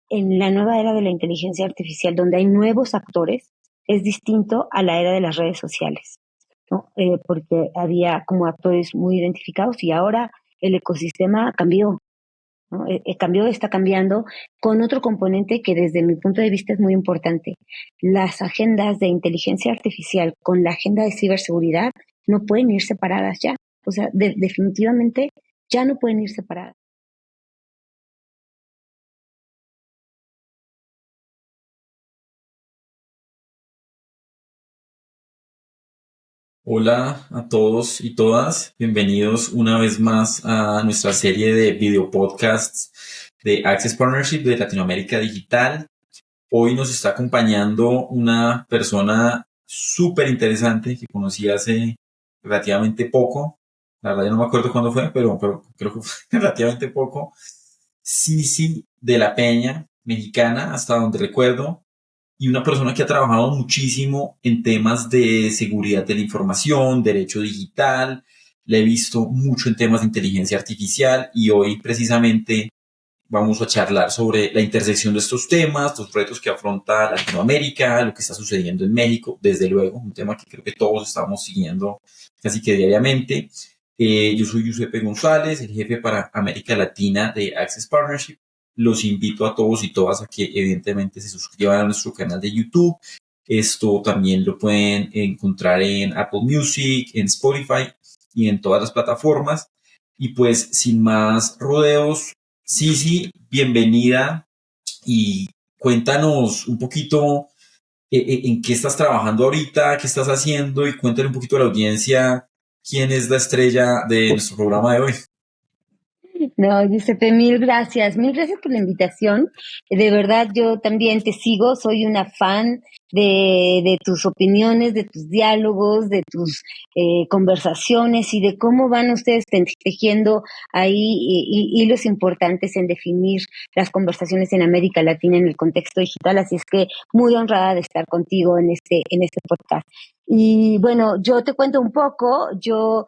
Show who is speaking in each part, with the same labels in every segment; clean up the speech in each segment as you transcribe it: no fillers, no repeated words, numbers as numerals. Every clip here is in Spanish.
Speaker 1: En la nueva era de la inteligencia artificial, donde hay nuevos actores, es distinto a la era de las redes sociales, ¿no? Porque había como actores muy identificados y ahora el ecosistema cambió, ¿no? Cambió, está cambiando con otro componente que desde mi punto de vista es muy importante. Las agendas de inteligencia artificial con la agenda de ciberseguridad no pueden ir separadas ya. O sea, definitivamente ya no pueden ir separadas.
Speaker 2: Hola a todos y todas, bienvenidos una vez más a nuestra serie de video podcasts de Access Partnership de Latinoamérica Digital. Hoy nos está acompañando una persona súper interesante que conocí hace relativamente poco. La verdad ya no me acuerdo cuándo fue, pero creo que fue relativamente poco. Sisi de la Peña, mexicana, hasta donde recuerdo, y una persona que ha trabajado muchísimo en temas de seguridad de la información, derecho digital. Le he visto mucho en temas de inteligencia artificial y hoy precisamente vamos a charlar sobre la intersección de estos temas, los retos que afronta Latinoamérica, lo que está sucediendo en México, desde luego, un tema que creo que todos estamos siguiendo casi que diariamente. Yo soy Giuseppe González, el jefe para América Latina de Access Partnership. Los invito a todos y todas a que evidentemente se suscriban a nuestro canal de YouTube. Esto también lo pueden encontrar en Apple Music, en Spotify y en todas las plataformas. Y pues sin más rodeos, Sisi, bienvenida y cuéntanos un poquito en qué estás trabajando ahorita, qué estás haciendo y cuéntale un poquito a la audiencia quién es la estrella de nuestro programa de hoy.
Speaker 1: No, Giuseppe, mil gracias por la invitación. De verdad, yo también te sigo, soy una fan de tus opiniones, de tus diálogos, de tus conversaciones y de cómo van ustedes tejiendo ahí hilos importantes en definir las conversaciones en América Latina en el contexto digital. Así es que muy honrada de estar contigo en este podcast. Y bueno, yo te cuento un poco, yo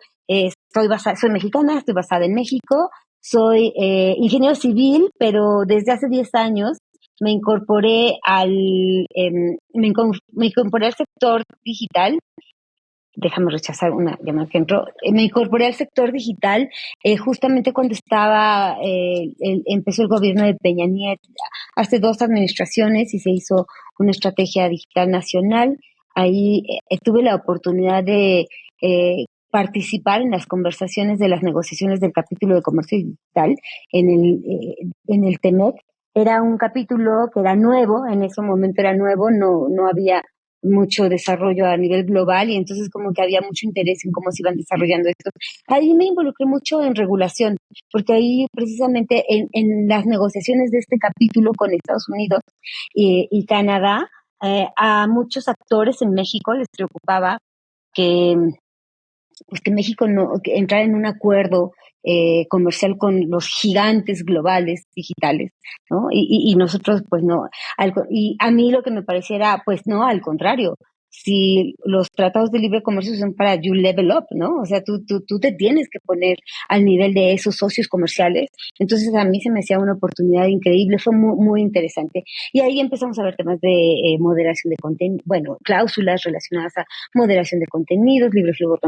Speaker 1: soy mexicana, estoy basada en México. Soy ingeniero civil, pero desde hace 10 años me incorporé al sector digital. Déjame rechazar una llamada que entró. Me incorporé al sector digital justamente cuando empezó el gobierno de Peña Nieto, hace 2 administraciones y se hizo una estrategia digital nacional. Ahí tuve la oportunidad de participar en las conversaciones de las negociaciones del capítulo de comercio digital en el TEMEC. Era un capítulo que era nuevo, en ese momento era nuevo, no había mucho desarrollo a nivel global y entonces como que había mucho interés en cómo se iban desarrollando esto. Ahí me involucré mucho en regulación, porque ahí precisamente en las negociaciones de este capítulo con Estados Unidos y Canadá, a muchos actores en México les preocupaba que pues que México no que entrar en un acuerdo comercial con los gigantes globales digitales, ¿no? Y nosotros, pues no. Y a mí lo que me pareciera, pues no, al contrario. Si los tratados de libre comercio son para you level up, ¿no? O sea, tú te tienes que poner al nivel de esos socios comerciales. Entonces, a mí se me hacía una oportunidad increíble, fue muy, muy interesante. Y ahí empezamos a ver temas de moderación de contenido, bueno, cláusulas relacionadas a moderación de contenidos, libre flujo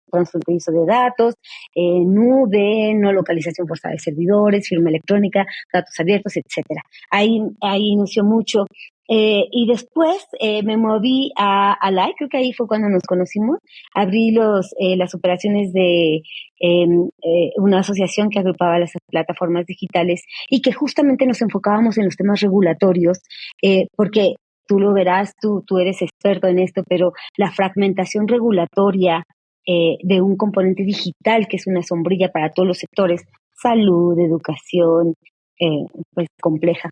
Speaker 1: transfronterizo de datos, nube, no localización forzada de servidores, firma electrónica, datos abiertos, etcétera. Ahí inició mucho. Y después me moví a LAI, creo que ahí fue cuando nos conocimos. Abrí las operaciones de una asociación que agrupaba las plataformas digitales y que justamente nos enfocábamos en los temas regulatorios, porque tú lo verás, tú eres experto en esto, pero la fragmentación regulatoria de un componente digital que es una sombrilla para todos los sectores, salud, educación, pues compleja.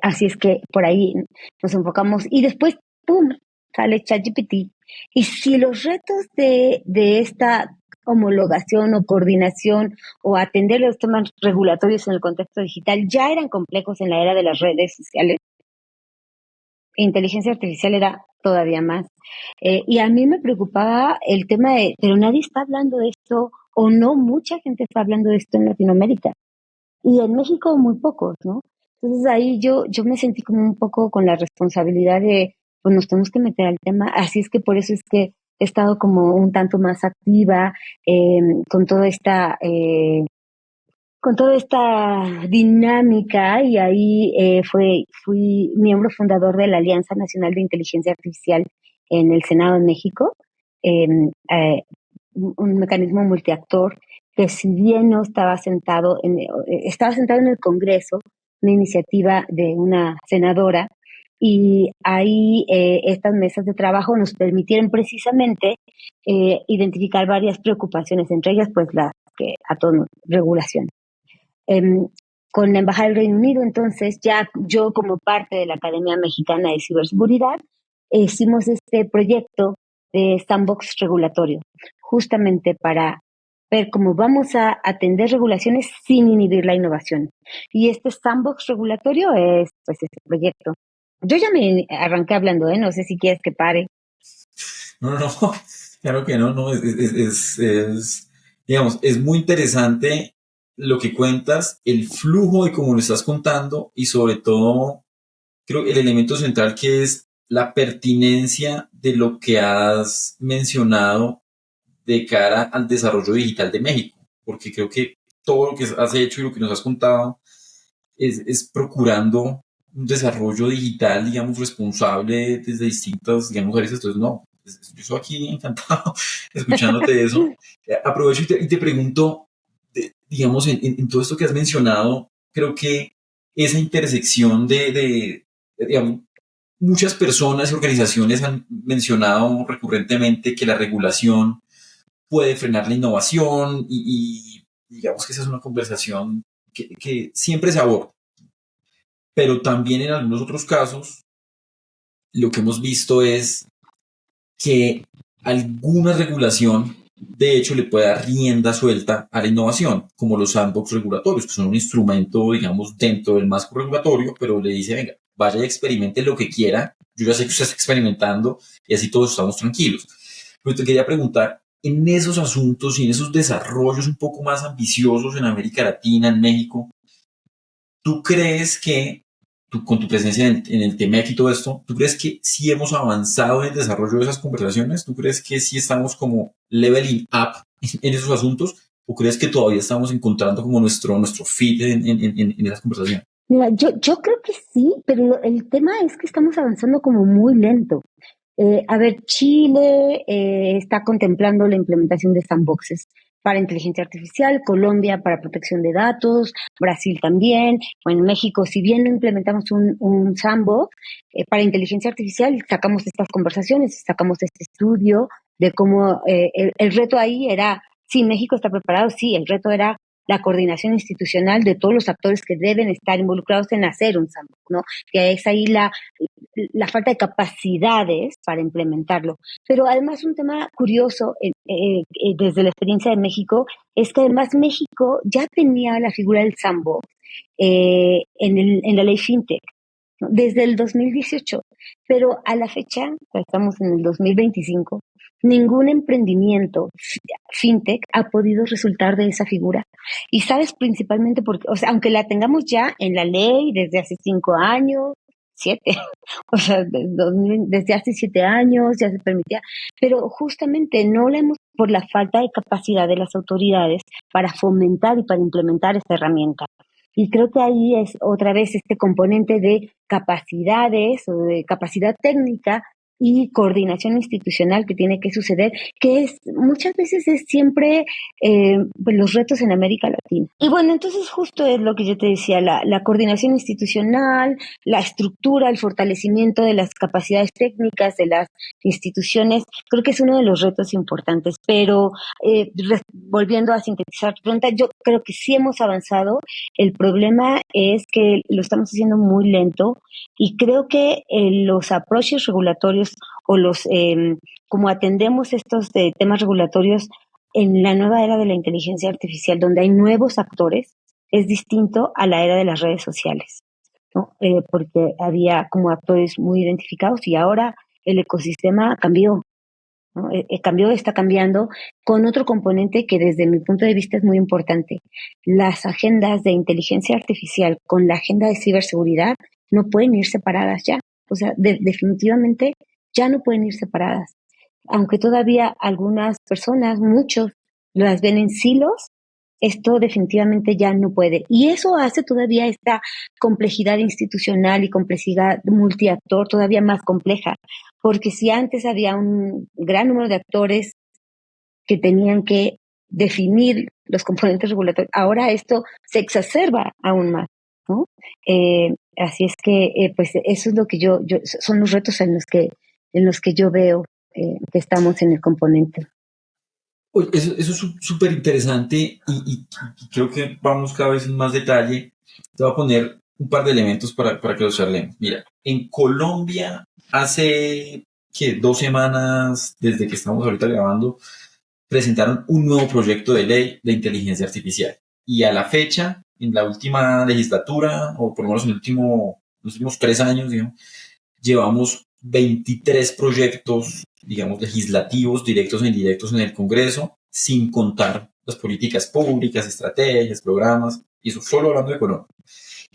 Speaker 1: Así es que por ahí nos enfocamos y después, ¡pum!, sale ChatGPT. Y si los retos de esta homologación o coordinación o atender los temas regulatorios en el contexto digital ya eran complejos en la era de las redes sociales, inteligencia artificial era todavía más. Y a mí me preocupaba el tema pero nadie está hablando de esto o no mucha gente está hablando de esto en Latinoamérica. y en México muy pocos, ¿no? Entonces ahí yo me sentí como un poco con la responsabilidad de, pues nos tenemos que meter al tema, así es que por eso es que he estado como un tanto más activa eh, con toda esta con toda esta dinámica y ahí fui miembro fundador de la Alianza Nacional de Inteligencia Artificial en el Senado de México, eh, eh, un mecanismo multiactor que si bien no estaba sentado en el Congreso, una iniciativa de una senadora, y ahí estas mesas de trabajo nos permitieron precisamente identificar varias preocupaciones, entre ellas pues las que a todos regulación eh, con la Embajada del Reino Unido. Entonces, ya yo como parte de la Academia Mexicana de Ciberseguridad, hicimos este proyecto de sandbox regulatorio, justamente para ver cómo vamos a atender regulaciones sin inhibir la innovación. Y este sandbox regulatorio es, pues, este proyecto. Yo ya me arranqué hablando, ¿eh? No sé si quieres que pare.
Speaker 2: No, no, no, claro que no, no, digamos, es muy interesante lo que cuentas, el flujo de cómo lo estás contando y sobre todo, creo que el elemento central que es la pertinencia de lo que has mencionado de cara al desarrollo digital de México, porque creo que todo lo que has hecho y lo que nos has contado es procurando un desarrollo digital, digamos, responsable desde distintas, digamos, áreas. Entonces, no, yo estoy aquí encantado escuchándote eso. Aprovecho y te pregunto, digamos, en todo esto que has mencionado, creo que esa intersección digamos, muchas personas y organizaciones han mencionado recurrentemente que la regulación puede frenar la innovación y digamos que esa es una conversación que siempre se aborda, pero también en algunos otros casos lo que hemos visto es que alguna regulación de hecho le puede dar rienda suelta a la innovación, como los sandbox regulatorios, que son un instrumento, digamos, dentro del marco regulatorio, pero le dice, venga, vaya y experimente lo que quiera, yo ya sé que usted está experimentando y así todos estamos tranquilos. Pero te quería preguntar, en esos asuntos y en esos desarrollos un poco más ambiciosos en América Latina, en México, ¿tú crees que con tu presencia en el TEMEC y todo esto, ¿tú crees que sí hemos avanzado en el desarrollo de esas conversaciones? ¿Tú crees que sí estamos como leveling up en esos asuntos? ¿O crees que todavía estamos encontrando como nuestro fit en esas conversaciones?
Speaker 1: Mira, yo creo que sí, pero el tema es que estamos avanzando como muy lento. A ver, Chile está contemplando la implementación de sandboxes para inteligencia artificial, Colombia para protección de datos, Brasil también. Bueno, México, si bien no implementamos un sandbox para inteligencia artificial, sacamos estas conversaciones, sacamos este estudio de cómo el reto ahí era, sí, México está preparado, sí, el reto era la coordinación institucional de todos los actores que deben estar involucrados en hacer un sandbox, ¿no? Que es ahí la falta de capacidades para implementarlo. Pero además un tema curioso desde la experiencia de México es que además México ya tenía la figura del sandbox en la ley FinTech, ¿no? Desde el 2018, pero a la fecha, estamos en el 2025, ningún emprendimiento fintech ha podido resultar de esa figura. Y sabes principalmente porque, o sea, aunque la tengamos ya en la ley desde hace 5 años, 7, o sea, desde hace 7 años ya se permitía, pero justamente no la hemos por la falta de capacidad de las autoridades para fomentar y para implementar esta herramienta. Y creo que ahí es otra vez este componente de capacidades o de capacidad técnica y coordinación institucional que tiene que suceder, que es muchas veces es siempre pues los retos en América Latina. Y bueno, entonces justo es lo que yo te decía, la coordinación institucional, la estructura, el fortalecimiento de las capacidades técnicas de las instituciones, creo que es uno de los retos importantes. Pero volviendo a sintetizar tu pregunta, yo creo que sí hemos avanzado. El problema es que lo estamos haciendo muy lento y creo que los approaches regulatorios o como atendemos estos temas regulatorios en la nueva era de la inteligencia artificial, donde hay nuevos actores, es distinto a la era de las redes sociales, ¿no? Porque había como actores muy identificados y ahora el ecosistema cambió. ¿no? Está cambiando con otro componente que desde mi punto de vista es muy importante. Las agendas de inteligencia artificial con la agenda de ciberseguridad no pueden ir separadas ya. O sea, definitivamente ya no pueden ir separadas. Aunque todavía algunas personas, muchos, las ven en silos, esto definitivamente ya no puede. Y eso hace todavía esta complejidad institucional y complejidad multiactor todavía más compleja. Porque si antes había un gran número de actores que tenían que definir los componentes regulatorios, ahora esto se exacerba aún más, ¿no? Así es que, pues eso es lo que son los retos en los que yo veo que estamos en el componente.
Speaker 2: Oye, eso es súper interesante y creo que vamos cada vez en más detalle. Te voy a poner un par de elementos para que los charlemos. Mira, en Colombia hace ¿qué? 2 semanas, desde que estamos ahorita grabando, presentaron un nuevo proyecto de ley de inteligencia artificial. Y a la fecha, en la última legislatura, o por lo menos en los últimos 3 años, digamos, llevamos 23 proyectos, digamos, legislativos, directos e indirectos en el Congreso, sin contar las políticas públicas, estrategias, programas, y eso solo hablando de Colombia.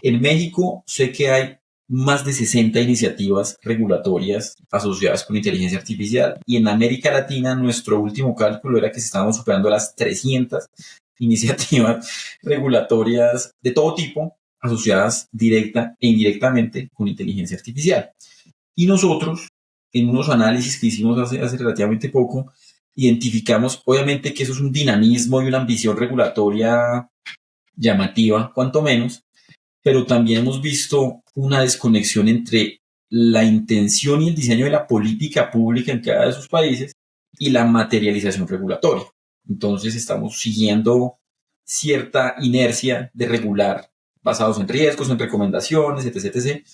Speaker 2: En México sé que hay más de 60 iniciativas regulatorias asociadas con inteligencia artificial, y en América Latina nuestro último cálculo era que se estaban superando las 300 iniciativas regulatorias de todo tipo asociadas directa e indirectamente con inteligencia artificial. Y nosotros, en unos análisis que hicimos hace relativamente poco, identificamos obviamente que eso es un dinamismo y una ambición regulatoria llamativa, cuanto menos, pero también hemos visto una desconexión entre la intención y el diseño de la política pública en cada de esos países y la materialización regulatoria. Entonces estamos siguiendo cierta inercia de regular basados en riesgos, en recomendaciones, etc., etc.,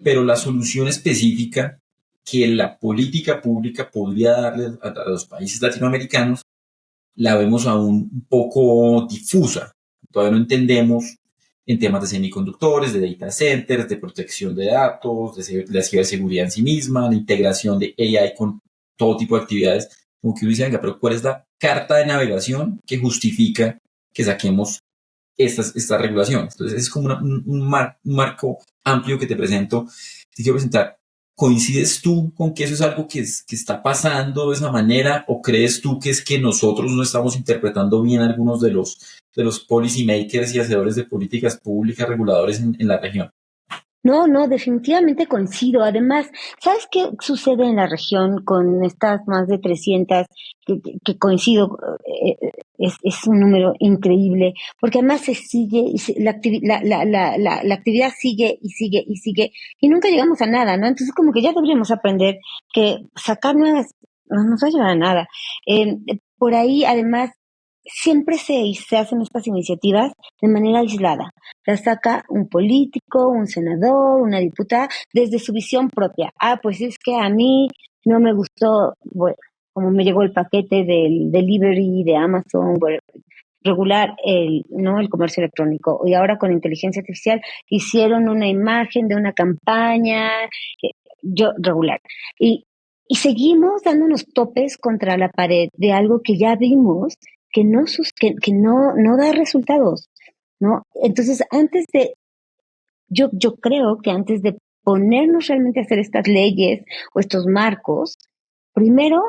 Speaker 2: pero la solución específica que la política pública podría darle a los países latinoamericanos la vemos aún un poco difusa. Todavía no entendemos en temas de semiconductores, de data centers, de protección de datos, de la ciberseguridad en sí misma, la integración de AI con todo tipo de actividades. Como que uno dice, venga, pero ¿cuál es la carta de navegación que justifica que saquemos esta regulación? Entonces es como un marco amplio que te presento. Te quiero presentar. ¿Coincides tú con que eso es algo que está pasando de esa manera, o crees tú que es que nosotros no estamos interpretando bien algunos de los policy makers y hacedores de políticas públicas reguladores en la región?
Speaker 1: No, definitivamente coincido. Además, ¿sabes qué sucede en la región con estas más de 300 que coincido? Es un número increíble, porque además se sigue, la actividad sigue y sigue y sigue, y nunca llegamos a nada, ¿no? Entonces, como que ya deberíamos aprender que sacar nuevas no nos va a llevar a nada. Por ahí, además, siempre se hacen estas iniciativas de manera aislada. Las saca un político, un senador, una diputada, desde su visión propia. Ah, pues es que a mí no me gustó, bueno, como me llegó el paquete del delivery de Amazon, bueno, regular el comercio electrónico. Y ahora con inteligencia artificial hicieron una imagen de una campaña, yo regular. Y, y seguimos dándonos topes contra la pared de algo que ya vimos que no da resultados, ¿no? Entonces, yo creo que antes de ponernos realmente a hacer estas leyes o estos marcos, primero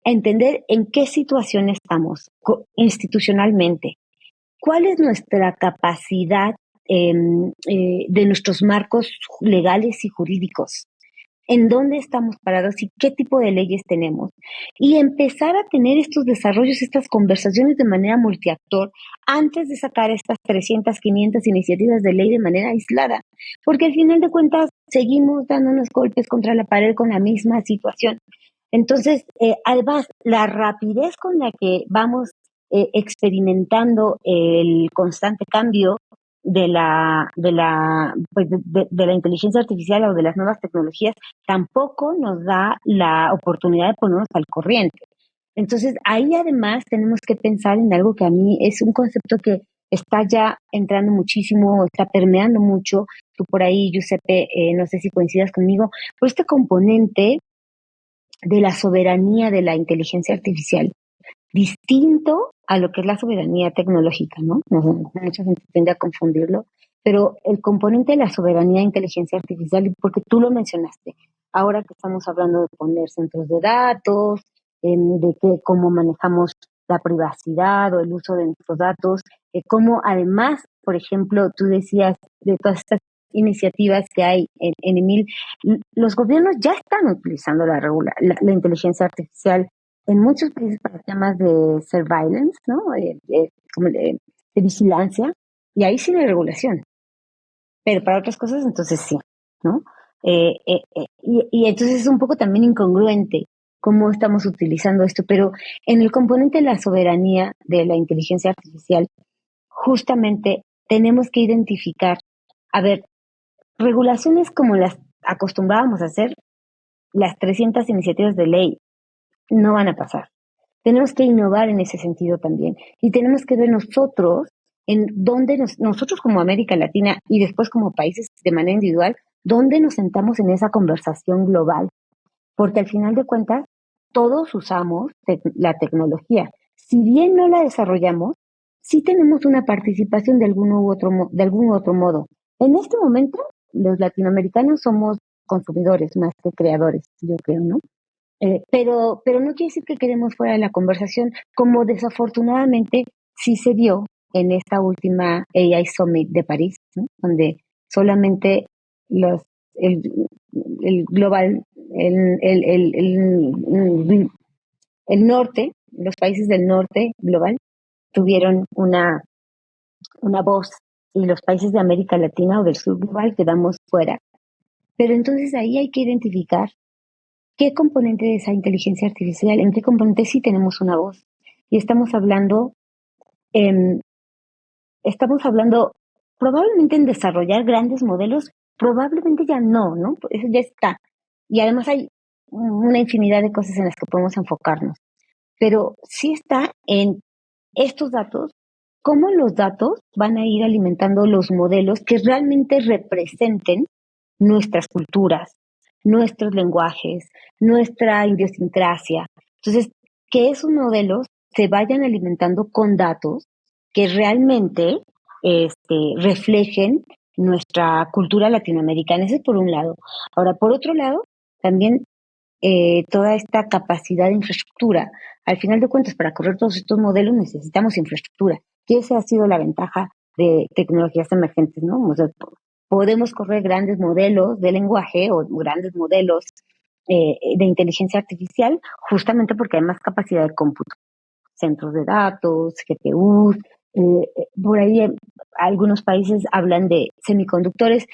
Speaker 1: entender en qué situación estamos institucionalmente, cuál es nuestra capacidad de nuestros marcos legales y jurídicos, en dónde estamos parados y qué tipo de leyes tenemos. Y empezar a tener estos desarrollos, estas conversaciones de manera multiactor antes de sacar estas 300, 500 iniciativas de ley de manera aislada. Porque al final de cuentas seguimos dándonos golpes contra la pared con la misma situación. Entonces, además, la rapidez con la que vamos experimentando el constante cambio de la inteligencia artificial o de las nuevas tecnologías tampoco nos da la oportunidad de ponernos al corriente. Entonces, ahí además tenemos que pensar en algo que a mí es un concepto que está ya entrando muchísimo, está permeando mucho. Tú por ahí, Giuseppe, no sé si coincidas conmigo, pero este componente de la soberanía de la inteligencia artificial, distinto a lo que es la soberanía tecnológica, ¿no? Mucha gente tiende a confundirlo, pero el componente de la soberanía de inteligencia artificial, porque tú lo mencionaste, ahora que estamos hablando de poner centros de datos, de que cómo manejamos la privacidad o el uso de nuestros datos, cómo además, por ejemplo, tú decías de todas estas iniciativas que hay en EMIL, los gobiernos ya están utilizando la inteligencia artificial en muchos países para temas de surveillance, ¿no? Como de vigilancia, y ahí sí no hay regulación, pero para otras cosas entonces sí, ¿no? Y entonces es un poco también incongruente cómo estamos utilizando esto, pero en el componente de la soberanía de la inteligencia artificial, justamente tenemos que identificar, a ver, regulaciones como las acostumbrábamos a hacer, las 300 iniciativas de ley, no van a pasar. Tenemos que innovar en ese sentido también. Y tenemos que ver nosotros en dónde nosotros como América Latina y después como países de manera individual, dónde nos sentamos en esa conversación global. Porque al final de cuentas, todos usamos la tecnología. Si bien no la desarrollamos, sí tenemos una participación de algún otro modo. En este momento, los latinoamericanos somos consumidores más que creadores, yo creo, ¿no? Pero no quiere decir que quedemos fuera de la conversación, como desafortunadamente sí se dio en esta última AI Summit de París, ¿no? Donde solamente los, el, el global, el norte, los países del norte global tuvieron una voz y los países de América Latina o del sur global quedamos fuera. Pero entonces ahí hay que identificar qué componente de esa inteligencia artificial, en qué componente sí tenemos una voz. Y em, estamos hablando probablemente en desarrollar grandes modelos, probablemente ya no, ¿no? Eso ya está. Y además hay una infinidad de cosas en las que podemos enfocarnos. Pero sí está en estos datos, cómo los datos van a ir alimentando los modelos que realmente representen nuestras culturas, nuestros lenguajes, nuestra idiosincrasia. Entonces, que esos modelos se vayan alimentando con datos que realmente reflejen nuestra cultura latinoamericana. Ese es por un lado. Ahora, por otro lado, también toda esta capacidad de infraestructura. Al final de cuentas, para correr todos estos modelos necesitamos infraestructura. Y esa ha sido la ventaja de tecnologías emergentes, ¿no? O sea, podemos correr grandes modelos de lenguaje o grandes modelos de inteligencia artificial justamente porque hay más capacidad de cómputo. Centros de datos, GPUs, por ahí algunos países hablan de semiconductores.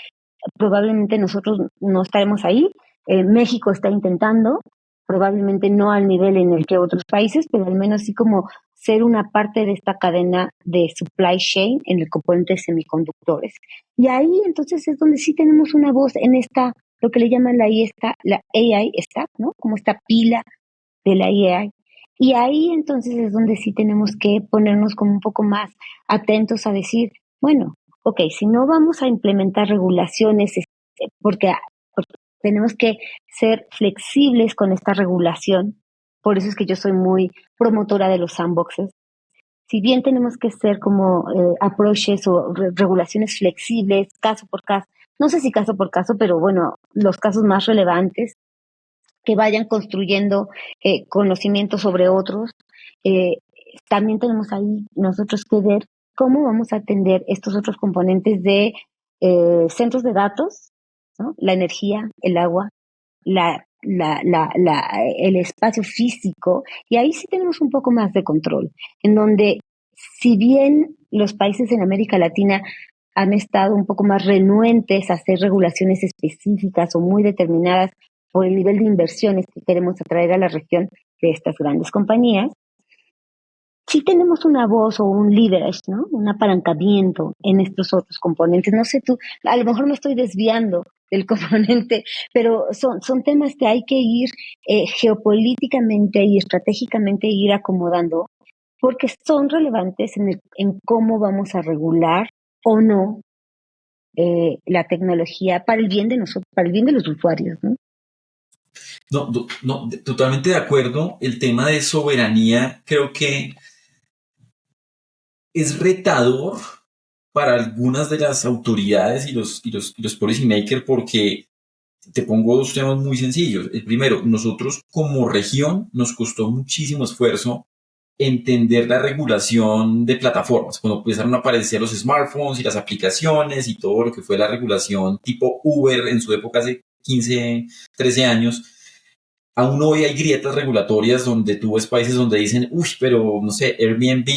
Speaker 1: Probablemente nosotros no estaremos ahí. México está intentando, probablemente no al nivel en el que otros países, pero al menos sí como ser una parte de esta cadena de supply chain en el componente de semiconductores. Y ahí entonces es donde sí tenemos una voz en esta, lo que le llaman la AI stack, ¿no? Como esta pila de la AI. Y ahí entonces es donde sí tenemos que ponernos como un poco más atentos a decir, bueno, ok, si no vamos a implementar regulaciones, porque tenemos que ser flexibles con esta regulación, por eso es que yo soy muy promotora de los sandboxes. Si bien tenemos que ser como approaches o regulaciones flexibles, caso por caso, no sé si caso por caso, pero bueno, los casos más relevantes, que vayan construyendo conocimientos sobre otros. Eh, También tenemos ahí nosotros que ver cómo vamos a atender estos otros componentes de centros de datos, ¿no? La energía, el agua, el espacio físico, y ahí sí tenemos un poco más de control, en donde si bien los países en América Latina han estado un poco más renuentes a hacer regulaciones específicas o muy determinadas por el nivel de inversiones que queremos atraer a la región de estas grandes compañías, sí tenemos una voz o un leverage, ¿no? Un apalancamiento en estos otros componentes. No sé tú, a lo mejor me estoy desviando del componente, pero son temas que hay que ir geopolíticamente y estratégicamente ir acomodando, porque son relevantes en cómo vamos a regular o no la tecnología para el bien de nosotros, para el bien de los usuarios, ¿no?
Speaker 2: No, no, totalmente de acuerdo. El tema de soberanía creo que es retador para algunas de las autoridades y los policy makers porque te pongo dos temas muy sencillos. El primero, nosotros como región nos costó muchísimo esfuerzo entender la regulación de plataformas. Cuando empezaron a aparecer los smartphones y las aplicaciones y todo lo que fue la regulación tipo Uber en su época hace 15, 13 años, aún hoy hay grietas regulatorias donde tú ves países donde dicen, uy, pero no sé, Airbnb,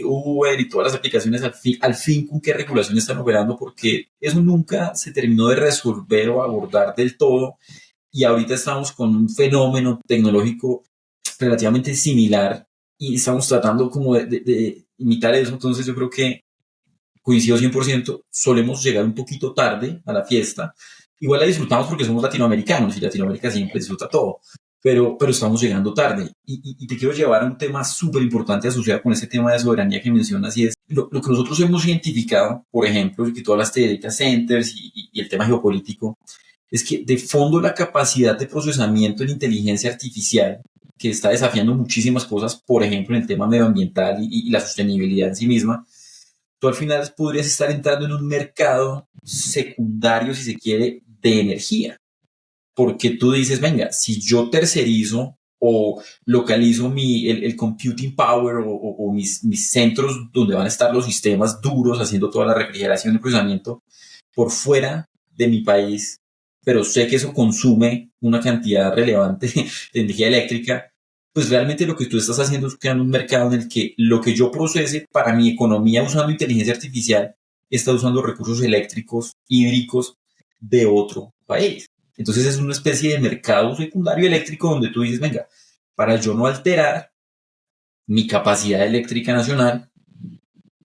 Speaker 2: Uber y todas las aplicaciones al fin con qué regulación están operando, porque eso nunca se terminó de resolver o abordar del todo. Y ahorita estamos con un fenómeno tecnológico relativamente similar y estamos tratando como de imitar eso. Entonces yo creo que coincido 100%, solemos llegar un poquito tarde a la fiesta. Igual la disfrutamos porque somos latinoamericanos y Latinoamérica siempre disfruta todo, pero estamos llegando tarde. Y te quiero llevar a un tema súper importante asociado con ese tema de soberanía que mencionas y es lo que nosotros hemos identificado, por ejemplo, que tú hablaste de data centers y el tema geopolítico, es que de fondo la capacidad de procesamiento en inteligencia artificial, que está desafiando muchísimas cosas, por ejemplo, en el tema medioambiental y la sostenibilidad en sí misma, tú al final podrías estar entrando en un mercado secundario, si se quiere, de energía. Porque tú dices, venga, si yo tercerizo o localizo el computing power o mis centros donde van a estar los sistemas duros haciendo toda la refrigeración y procesamiento por fuera de mi país, pero sé que eso consume una cantidad relevante de energía eléctrica, pues realmente lo que tú estás haciendo es crear un mercado en el que lo que yo procese para mi economía usando inteligencia artificial está usando recursos eléctricos, hídricos de otro país. Entonces es una especie de mercado secundario eléctrico donde tú dices, venga, para yo no alterar mi capacidad eléctrica nacional,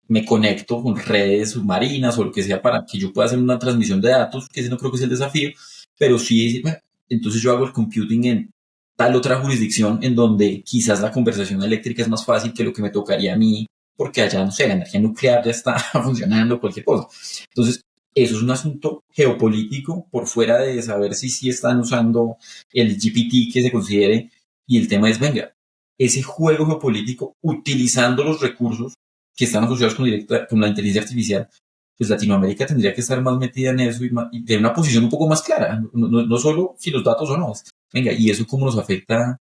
Speaker 2: me conecto con redes submarinas o lo que sea para que yo pueda hacer una transmisión de datos, que ese no creo que es el desafío, pero sí, bueno, entonces yo hago el computing en tal otra jurisdicción en donde quizás la conversación eléctrica es más fácil que lo que me tocaría a mí, porque allá, no sé, la energía nuclear ya está funcionando, cualquier cosa. Entonces, eso es un asunto geopolítico por fuera de saber si sí están usando el GPT que se considere, y el tema es, venga, ese juego geopolítico utilizando los recursos que están asociados con la inteligencia artificial, pues Latinoamérica tendría que estar más metida en eso y tener una posición un poco más clara, no solo si los datos o no. Venga, y eso cómo nos afecta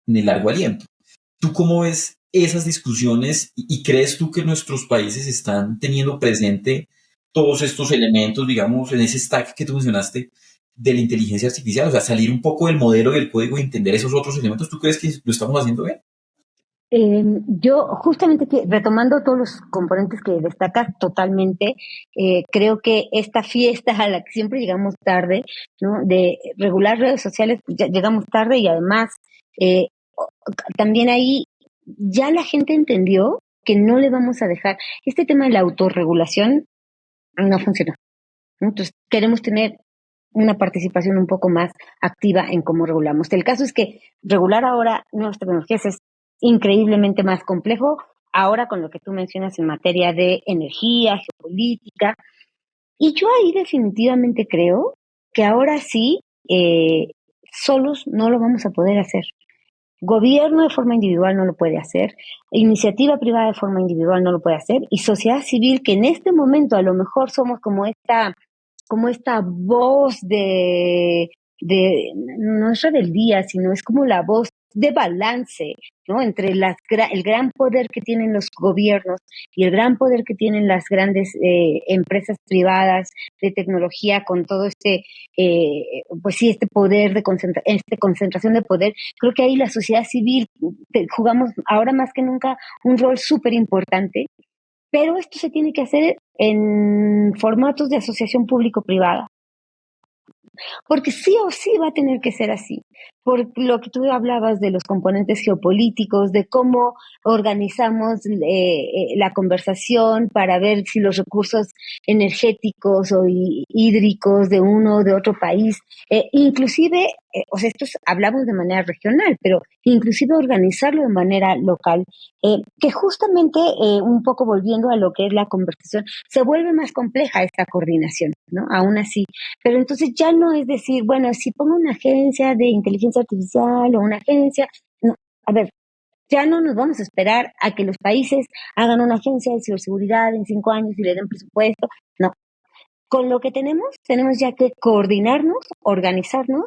Speaker 2: en el largo aliento. ¿Tú cómo ves esas discusiones y crees tú que nuestros países están teniendo presente todos estos elementos, digamos, en ese stack que tú mencionaste de la inteligencia artificial? O sea, salir un poco del modelo y del código y entender esos otros elementos. ¿Tú crees que lo estamos haciendo bien?
Speaker 1: Yo justamente retomando todos los componentes que destacas totalmente, creo que esta fiesta a la que siempre llegamos tarde, ¿no? De regular redes sociales, pues ya llegamos tarde y además eh, también ahí ya la gente entendió que no le vamos a dejar. Este tema de la autorregulación no funciona, ¿no? Entonces queremos tener una participación un poco más activa en cómo regulamos. El caso es que regular ahora nuevas tecnologías es increíblemente más complejo, ahora con lo que tú mencionas en materia de energía, geopolítica, y yo ahí definitivamente creo que ahora sí, solos no lo vamos a poder hacer. Gobierno de forma individual no lo puede hacer, iniciativa privada de forma individual no lo puede hacer, y sociedad civil que en este momento a lo mejor somos como esta voz no es rebeldía, sino es como la voz de balance, ¿no? Entre el gran poder que tienen los gobiernos y el gran poder que tienen las grandes empresas privadas de tecnología con todo pues sí, este poder esta concentración de poder. Creo que ahí la sociedad civil jugamos ahora más que nunca un rol súper importante, pero esto se tiene que hacer en formatos de asociación público-privada, porque sí o sí va a tener que ser así, por lo que tú hablabas de los componentes geopolíticos, de cómo organizamos la conversación para ver si los recursos energéticos o hídricos de uno o de otro país, inclusive, o sea, hablamos de manera regional, pero inclusive organizarlo de manera local, que justamente un poco volviendo a lo que es la conversación, se vuelve más compleja esta coordinación, ¿no? Aún así, pero entonces ya no es decir, bueno, si pongo una agencia de inteligencia inteligencia artificial o una agencia. No, a ver, ya no nos vamos a esperar a que los países hagan una agencia de ciberseguridad en 5 años y le den presupuesto. No, con lo que tenemos ya que coordinarnos, organizarnos.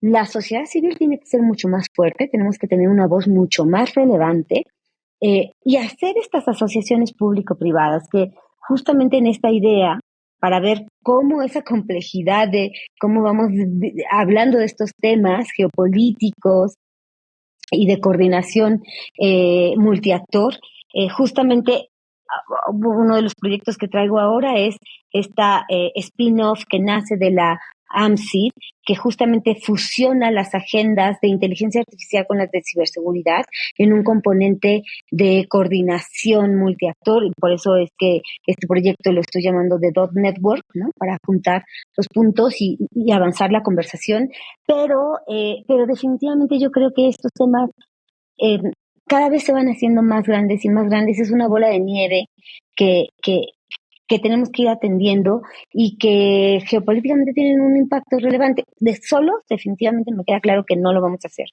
Speaker 1: La sociedad civil tiene que ser mucho más fuerte, tenemos que tener una voz mucho más relevante y hacer estas asociaciones público-privadas que justamente en esta idea, para ver cómo esa complejidad de cómo vamos hablando de estos temas geopolíticos y de coordinación multiactor, justamente uno de los proyectos que traigo ahora es esta spin-off que nace de la AMSID, que justamente fusiona las agendas de inteligencia artificial con las de ciberseguridad en un componente de coordinación multiactor, y por eso es que este proyecto lo estoy llamando de Dot Network, ¿no? Para juntar los puntos y avanzar la conversación, pero definitivamente yo creo que estos temas eh, cada vez se van haciendo más grandes y más grandes. Es una bola de nieve que, que, que tenemos que ir atendiendo y que geopolíticamente tienen un impacto relevante. De solo, definitivamente me queda claro que no lo vamos a hacer.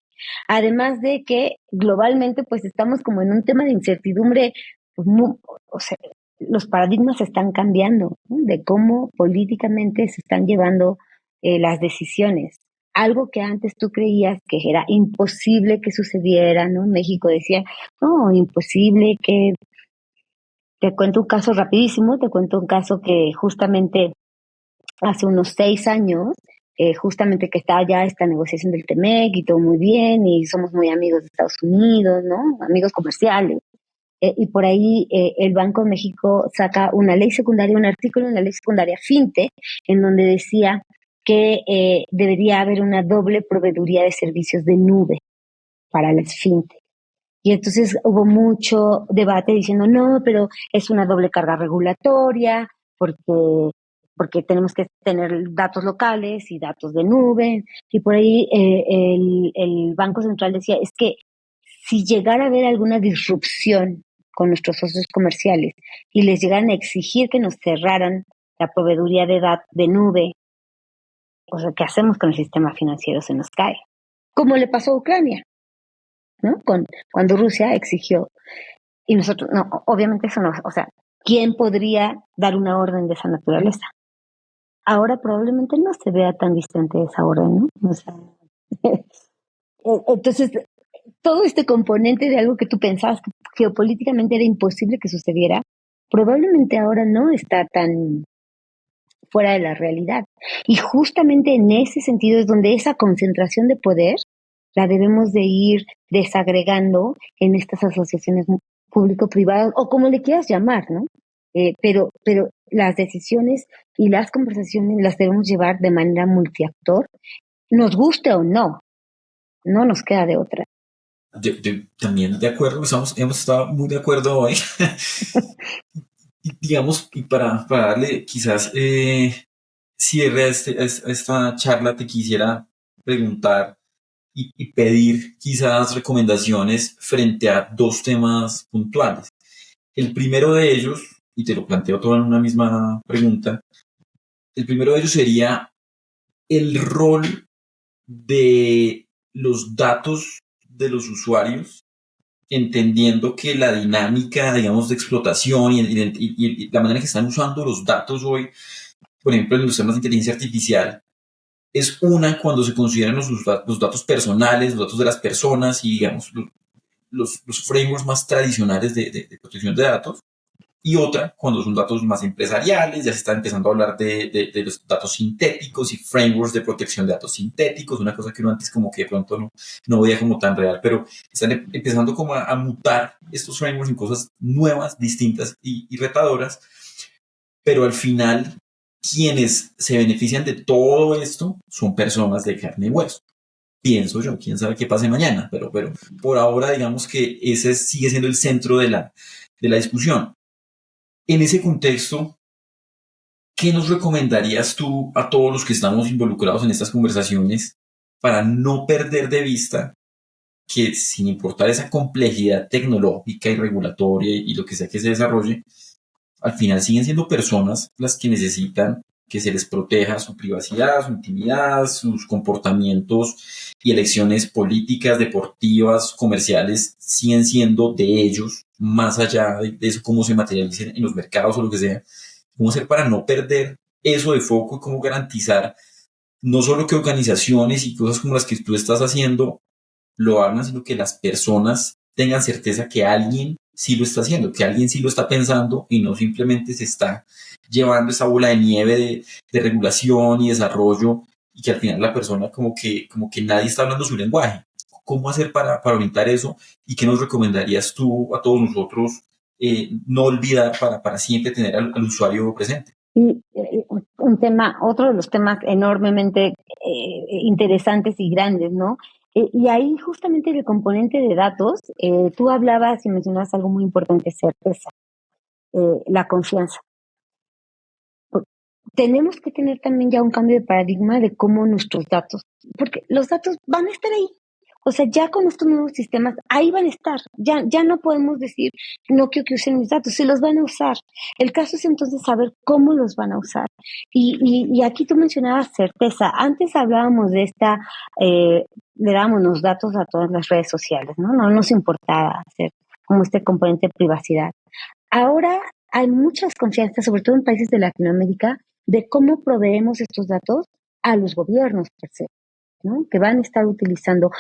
Speaker 1: Además de que globalmente pues estamos como en un tema de incertidumbre, pues, o sea, los paradigmas están cambiando, ¿no? De cómo políticamente se están llevando las decisiones. Algo que antes tú creías que era imposible que sucediera, ¿no? México decía, no, imposible que... Te cuento un caso rapidísimo, te cuento un caso que justamente hace unos 6 años, justamente que estaba ya esta negociación del TEMEC y todo muy bien, y somos muy amigos de Estados Unidos, ¿no? Amigos comerciales. Y por ahí el Banco de México saca una ley secundaria, un artículo en la ley secundaria FinTech, en donde decía que debería haber una doble proveeduría de servicios de nube para las FinTech. Y entonces hubo mucho debate diciendo, no, pero es una doble carga regulatoria, porque tenemos que tener datos locales y datos de nube. Y por ahí el Banco Central decía, es que si llegara a haber alguna disrupción con nuestros socios comerciales y les llegaran a exigir que nos cerraran la proveeduría de nube, o sea, ¿qué hacemos con el sistema financiero? Se nos cae. Como le pasó a Ucrania, ¿no? Cuando Rusia exigió, y nosotros, no, obviamente eso no, o sea, ¿quién podría dar una orden de esa naturaleza? Ahora probablemente no se vea tan distante esa orden, ¿no? O sea, entonces, todo este componente de algo que tú pensabas que geopolíticamente era imposible que sucediera, probablemente ahora no está tan fuera de la realidad. Y justamente en ese sentido es donde esa concentración de poder la debemos de ir desagregando en estas asociaciones público-privadas o como le quieras llamar, ¿no? Pero las decisiones y las conversaciones las debemos llevar de manera multiactor, nos guste o no, no nos queda de otra.
Speaker 2: También de acuerdo, hemos estado muy de acuerdo hoy. Y digamos, y para darle quizás cierre a esta charla, te quisiera preguntar y pedir quizás recomendaciones frente a dos temas puntuales. El primero de ellos, y te lo planteo todo en una misma pregunta, el primero de ellos sería el rol de los datos de los usuarios, entendiendo que la dinámica, digamos, de explotación y la manera en que están usando los datos hoy, por ejemplo, en los temas de inteligencia artificial, es una cuando se consideran los datos personales, los datos de las personas y, digamos, los frameworks más tradicionales de protección de datos, y otra cuando son datos más empresariales, ya se está empezando a hablar de los datos sintéticos y frameworks de protección de datos sintéticos, una cosa que uno antes como que de pronto no veía como tan real, pero están empezando como a mutar estos frameworks en cosas nuevas, distintas y retadoras, pero al final quienes se benefician de todo esto son personas de carne y hueso. Pienso yo, quién sabe qué pase mañana, pero por ahora digamos que ese sigue siendo el centro de la discusión. En ese contexto, ¿qué nos recomendarías tú a todos los que estamos involucrados en estas conversaciones para no perder de vista que, sin importar esa complejidad tecnológica y regulatoria y lo que sea que se desarrolle, al final siguen siendo personas las que necesitan que se les proteja su privacidad, su intimidad, sus comportamientos y elecciones políticas, deportivas, comerciales, siguen siendo de ellos, más allá de eso, cómo se materialicen en los mercados o lo que sea. ¿Cómo hacer para no perder eso de foco y cómo garantizar no solo que organizaciones y cosas como las que tú estás haciendo lo hagan, sino que las personas tengan certeza que alguien sí lo está haciendo, que alguien sí lo está pensando y no simplemente se está llevando esa bola de nieve de regulación y desarrollo y que al final la persona como que nadie está hablando su lenguaje? ¿Cómo hacer para orientar eso? ¿Y qué nos recomendarías tú a todos nosotros no olvidar para siempre tener al usuario presente?
Speaker 1: Y un tema, otro de los temas enormemente interesantes y grandes, ¿no? Y ahí justamente el componente de datos, tú hablabas y mencionabas algo muy importante, certeza, la confianza. Tenemos que tener también ya un cambio de paradigma de cómo nuestros datos, porque los datos van a estar ahí. O sea, ya con estos nuevos sistemas, ahí van a estar. Ya no podemos decir, no quiero que usen mis datos, se los van a usar. El caso es entonces saber cómo los van a usar. Y aquí tú mencionabas certeza. Antes hablábamos de esta, le dábamos los datos a todas las redes sociales, ¿no? No nos importaba hacer como este componente de privacidad. Ahora hay mucha desconfianza, sobre todo en países de Latinoamérica, de cómo proveemos estos datos a los gobiernos per se, ¿no? Que van a estar utilizando,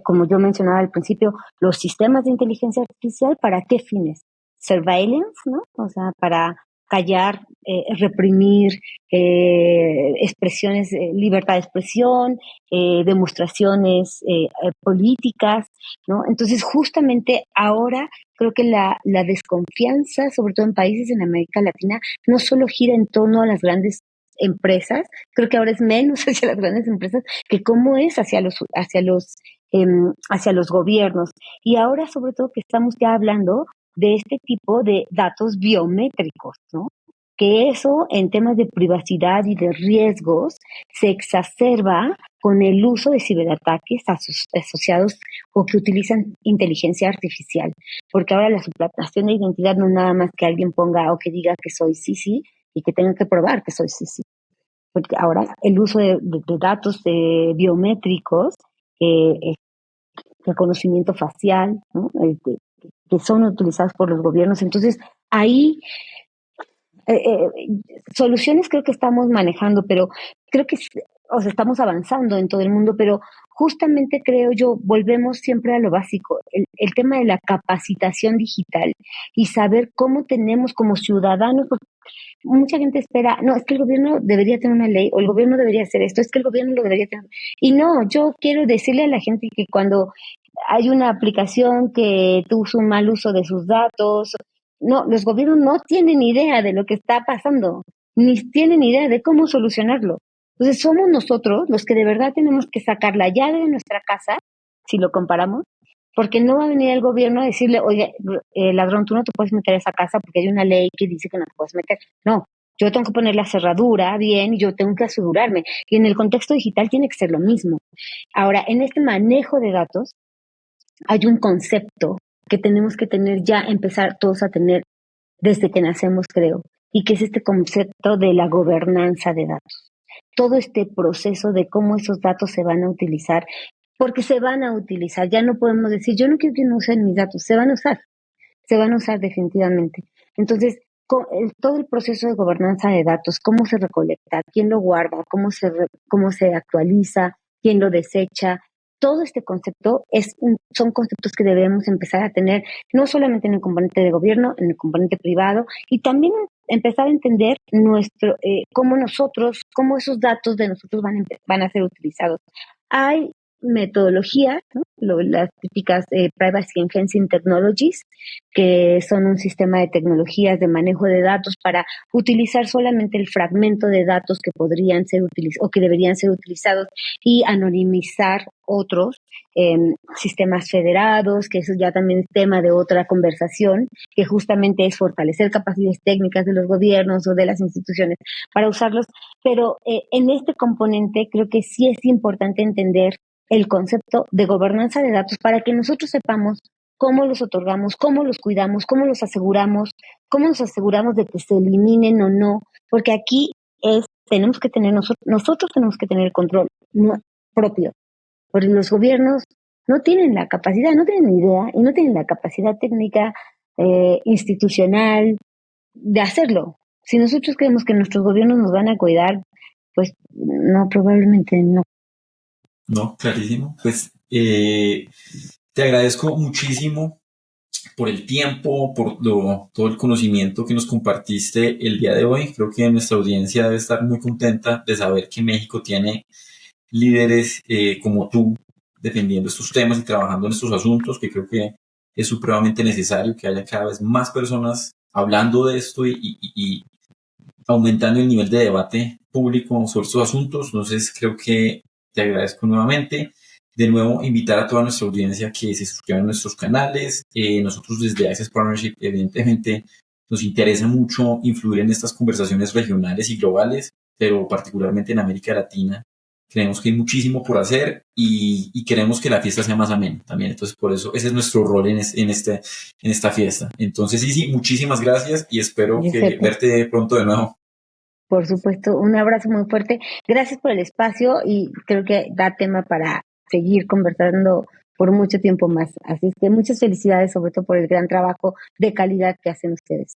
Speaker 1: como yo mencionaba al principio, los sistemas de inteligencia artificial, ¿para qué fines? Surveillance, ¿no? O sea, para callar, reprimir expresiones, libertad de expresión, demostraciones políticas, ¿no? Entonces, justamente ahora creo que la desconfianza, sobre todo en países en América Latina, no solo gira en torno a las grandes empresas, creo que ahora es menos hacia las grandes empresas que cómo es hacia los gobiernos. Y ahora, sobre todo, que estamos ya hablando de este tipo de datos biométricos, ¿no? Que eso en temas de privacidad y de riesgos se exacerba con el uso de ciberataques asociados o que utilizan inteligencia artificial, porque ahora la suplantación de identidad no es nada más que alguien ponga o que diga que soy Sisi y que tenga que probar que soy Sisi, porque ahora el uso de datos biométricos, eh, reconocimiento facial, ¿no? Que son utilizados por los gobiernos. Entonces, ahí soluciones creo que estamos manejando, pero creo que o sea, estamos avanzando en todo el mundo, pero justamente creo yo, volvemos siempre a lo básico, el tema de la capacitación digital y saber cómo tenemos como ciudadanos, porque mucha gente espera, no, es que el gobierno debería tener una ley o el gobierno debería hacer esto, es que el gobierno lo debería tener. Y no, yo quiero decirle a la gente que cuando hay una aplicación que tuvo un mal uso de sus datos, no, los gobiernos no tienen idea de lo que está pasando, ni tienen idea de cómo solucionarlo. Entonces somos nosotros los que de verdad tenemos que sacar la llave de nuestra casa, si lo comparamos, porque no va a venir el gobierno a decirle, oye, ladrón, tú no te puedes meter a esa casa porque hay una ley que dice que no te puedes meter. No, yo tengo que poner la cerradura bien y yo tengo que asegurarme. Y en el contexto digital tiene que ser lo mismo. Ahora, en este manejo de datos, hay un concepto que tenemos que tener ya, empezar todos a tener desde que nacemos, creo, y que es este concepto de la gobernanza de datos. Todo este proceso de cómo esos datos se van a utilizar, porque se van a utilizar, ya no podemos decir, yo no quiero que no usen mis datos, se van a usar definitivamente. Entonces, todo el proceso de gobernanza de datos, cómo se recolecta, quién lo guarda, cómo se actualiza, quién lo desecha, todo este concepto son conceptos que debemos empezar a tener no solamente en el componente de gobierno, en el componente privado y también empezar a entender cómo esos datos de nosotros van a ser utilizados. Hay metodologías, ¿no? Las típicas Privacy Enhancing Technologies, que son un sistema de tecnologías de manejo de datos para utilizar solamente el fragmento de datos que podrían ser utilizados o que deberían ser utilizados y anonimizar otros sistemas federados, que eso ya también es tema de otra conversación, que justamente es fortalecer capacidades técnicas de los gobiernos o de las instituciones para usarlos. Pero en este componente creo que sí es importante entender el concepto de gobernanza de datos para que nosotros sepamos cómo los otorgamos, cómo los cuidamos, cómo nos aseguramos de que se eliminen o no, porque aquí es tenemos que tener nosotros tenemos que tener el control propio, porque los gobiernos no tienen la capacidad, no tienen la idea y no tienen la capacidad técnica, institucional de hacerlo. Si nosotros creemos que nuestros gobiernos nos van a cuidar, pues no, probablemente no.
Speaker 2: No, clarísimo. Pues te agradezco muchísimo por el tiempo, por todo el conocimiento que nos compartiste el día de hoy. Creo que nuestra audiencia debe estar muy contenta de saber que México tiene líderes como tú defendiendo estos temas y trabajando en estos asuntos, que creo que es supremamente necesario que haya cada vez más personas hablando de esto y aumentando el nivel de debate público sobre estos asuntos. Entonces creo que te agradezco nuevamente. De nuevo, invitar a toda nuestra audiencia que se suscriban a nuestros canales. Nosotros desde Access Partnership, evidentemente, nos interesa mucho influir en estas conversaciones regionales y globales, pero particularmente en América Latina. Creemos que hay muchísimo por hacer y queremos que la fiesta sea más amena también. Entonces, por eso, ese es nuestro rol en esta fiesta. Entonces, sí, muchísimas gracias y espero que verte pronto de nuevo.
Speaker 1: Por supuesto, un abrazo muy fuerte. Gracias por el espacio y creo que da tema para seguir conversando por mucho tiempo más. Así es que muchas felicidades, sobre todo por el gran trabajo de calidad que hacen ustedes.